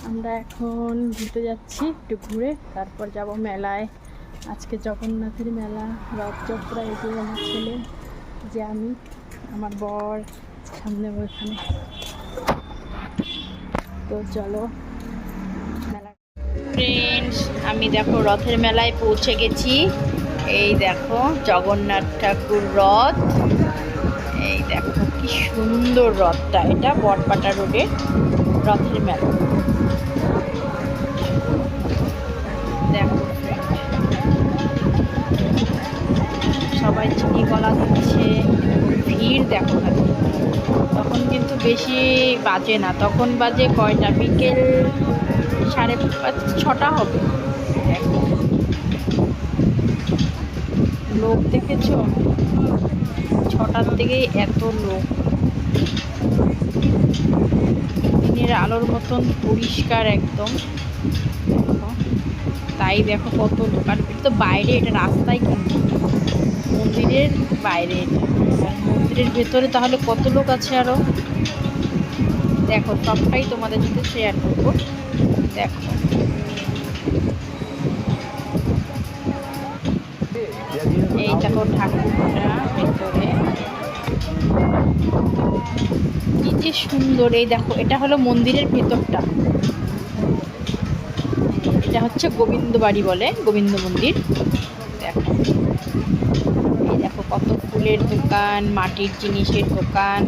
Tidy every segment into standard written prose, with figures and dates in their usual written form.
আমরা এখন ঘুরতে যাচ্ছি, একটু ঘুরে তারপর যাব মেলায়। আজকে জগন্নাথের মেলা, রথযাত্রা। এই যে আমার ছেলে, যে আমি, আমার বর সামনে ওইখানে। তো চলো মেলা। ফ্রেন্ডস, আমি দেখো রথের মেলায় পৌঁছে গেছি। এই দেখো জগন্নাথ ঠাকুর রথ। এই দেখো কি সুন্দর রথটা, এটা বটপাটা রোডের রথের মেলা। দেখো সবাই চিনি কলা দিচ্ছে, ভিড় দেখো খালি। তখন কিন্তু বেশি বাজে না, তখন বাজে কয়টা, বিকেল 5:30-6টা হবে। লোক দেখেছো, 6টার থেকেই এত লোক। দিনের আলোর মতন পরিষ্কার একদম। তাই দেখো কত লোক। আর এটা তো বাইরে, এটা রাস্তায় কিন্তু মন্দিরের বাইরে, মন্দিরের ভেতরে তাহলে কত লোক আছে আরো। দেখো সবটাই তোমাদের সাথে শেয়ার করবো। দেখো এই দেখো ঠাকুরটা ভেতরে কি যে সুন্দর। এই দেখো এটা হলো মন্দিরের ভেতরটা, এটা হচ্ছে গোবিন্দ বাড়ি বলে, গোবিন্দ মন্দির। দেখো এই দেখো কত ফুলের দোকান, মাটির জিনিসের দোকান।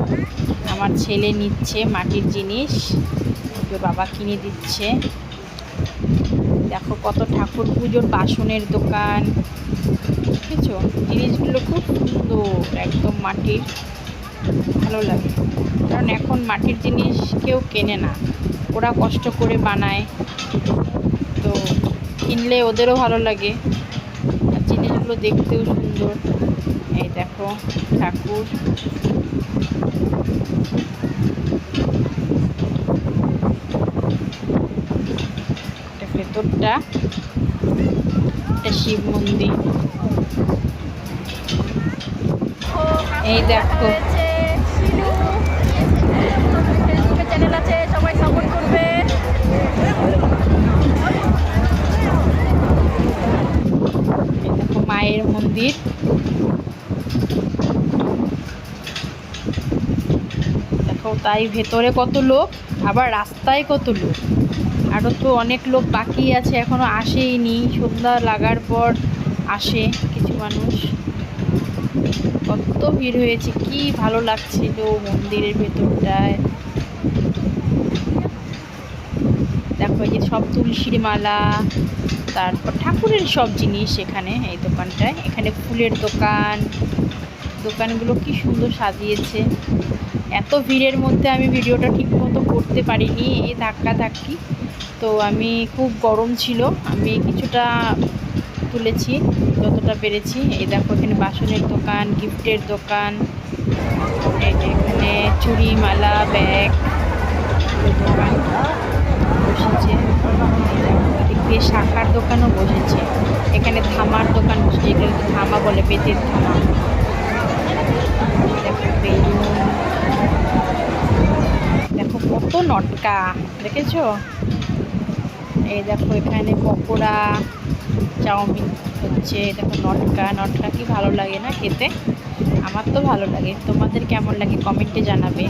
আমার ছেলে নিচ্ছে মাটির জিনিস, ওকে বাবা কিনে দিচ্ছে। দেখো কত ঠাকুর পুজোর বাসনের দোকান, বুঝেছো? জিনিসগুলো খুব সুন্দর, একদম মাটির, ভালো লাগে। কারণ এখন মাটির জিনিস কেউ কেনে না, ওরা কষ্ট করে বানায়, তো কিনলে ওদেরও ভালো লাগে আর জিনিসগুলো দেখতেও সুন্দর। এই দেখো ঠাকুর, ভেতরটা এটা শিব মন্দির। এই দেখো ফেসবুকে চ্যানেল আছে, সবাই সাপোর্ট করবে। দেখো মায়ের মন্দির। দেখো তাই ভেতরে কত লোক, আবার রাস্তায় কত লোক। আরও তো অনেক লোক বাকি আছে, এখনো আসেইনি। সন্ধ্যা লাগার পর আসে কিছু মানুষ। কত ভিড় হয়েছে, কি ভালো লাগছিল মন্দিরের ভেতরটায়। দেখো এই যে সব তুলসীর মালা, তারপর ঠাকুরের সব জিনিস এখানে, এই দোকানটায়। এখানে ফুলের দোকান, দোকানগুলো কি সুন্দর সাজিয়েছে। এত ভিড়ের মধ্যে আমি ভিডিওটা ঠিক মতো করতে পারিনি, এই ধাক্কাধাক্কি। তো আমি খুব গরম ছিল, আমি কিছুটা তুলেছি যতটা পেরেছি। এই দেখো এখানে বাসনের দোকান, গিফটের দোকান, এখানে চুড়ি মালা ব্যাগ দোকান বসেছে। এদিকে শাখার দোকানও বসেছে, এখানে ধামার দোকান বসেছে, এগুলো ধামা বলে, বেতের ধামা। দেখো বেলুন, দেখো কত নটকা, দেখেছো? এই দেখো এখানে পকোড়া, চাউমিন হচ্ছে। দেখো নটকা, নটকা কি ভালো লাগে না খেতে? আমার তো ভালো লাগে, তোমাদের কেমন লাগে কমেন্টে জানাবে।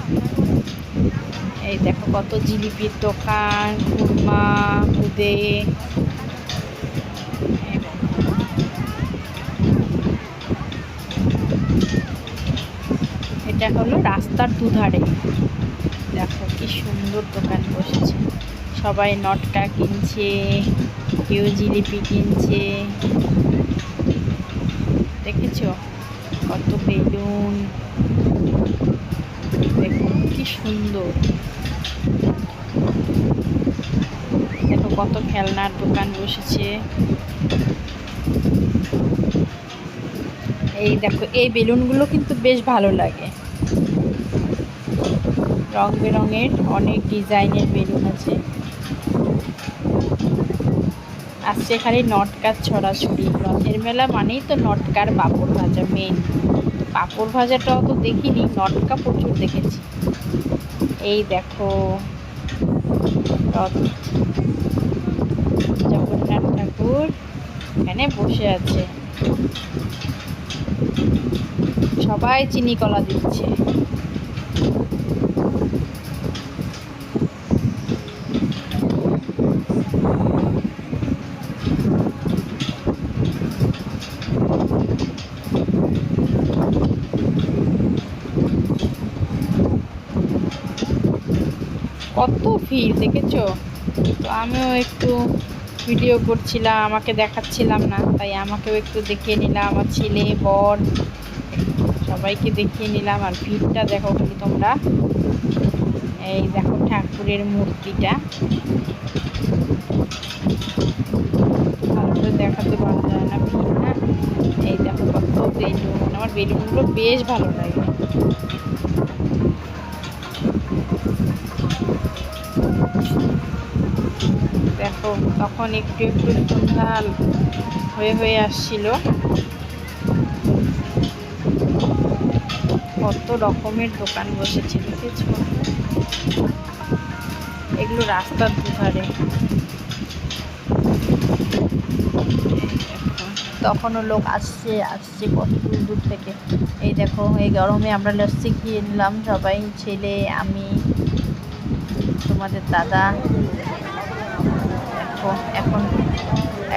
এই দেখো কত জিলিপির দোকান, খুরমা, খুদে। এটা হলো রাস্তার দুধারে, দেখো কি সুন্দর দোকান বসেছে। সবাই নটকা কিনছে, কেউ জিলিপি কিনছে। দেখেছো কত বেলুন, দেখো কি সুন্দর। দেখো কত খেলনার দোকান বসেছে। এই দেখো এই বেলুনগুলো কিন্তু বেশ ভালো লাগে, রং বেরঙের অনেক ডিজাইনের বেলুন আছে। আসছে খালি নটকার ছড়াছড়ি। রথের মেলা মানেই তো নটকার পাঁপড় ভাজা মেন। পাঁপড় ভাজাটাও তো দেখিনি, নটকা প্রচুর দেখেছি। এই দেখো রথ, জগন্নাথ ঠাকুর এখানে বসে আছে, সবাই চিনি কলা দিচ্ছে। কত ভিড় দেখেছো? তো আমিও একটু ভিডিও করছিলাম, আমাকে দেখাচ্ছিলাম না, তাই আমাকেও একটু দেখিয়ে নিলাম, আমার ছেলে বর সবাইকে দেখিয়ে নিলাম। আর ভিড়টা দেখো খালি তোমরা, এই দেখো ঠাকুরের মূর্তিটা, ভালো করে দেখাতে পারা যায় না, ভিড় না। এই দেখো কত বেলুন, আমার বেলুনগুলো বেশ ভালো লাগে। দেখো তখন একটু একটু সন্ধ্যা হয়ে আসছিল, কত রকমের দোকান বসেছে দেখেছো? এগুলো রাস্তার দুধারে। তখনও লোক আসছে কত দূর দূর থেকে। এই দেখো এই গরমে আমরা লস্যি খেয়ে নিলাম সবাই, ছেলে, আমি, তোমাদের দাদা। দেখো এখন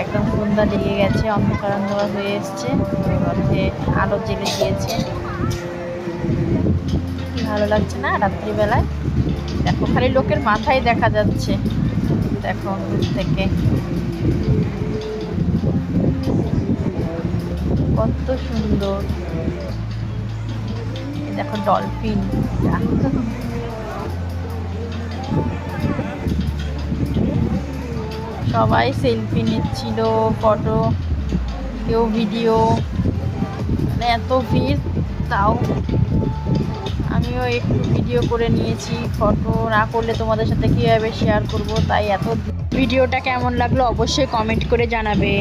একদম সন্ধ্যা লেগে গেছে, অন্ধকার অন্ধকার হয়ে এসছে, রথে আলো জ্বেলে দিয়েছে, কি ভালো লাগছে না রাত্রিবেলায়। দেখো খালি লোকের মাথায় দেখা যাচ্ছে, দেখো দূর থেকে কত সুন্দর। দেখো ডলফিন, সবাই সেলফি নিচ্ছিল, ফটো, কেউ ভিডিও, মানে এত ভিড়, তাও আমিও একটু ভিডিও করে নিয়েছি। ফটো না করলে তোমাদের সাথে কীভাবে শেয়ার করব, তাই এত। ভিডিওটা কেমন লাগলো অবশ্যই কমেন্ট করে জানাবে।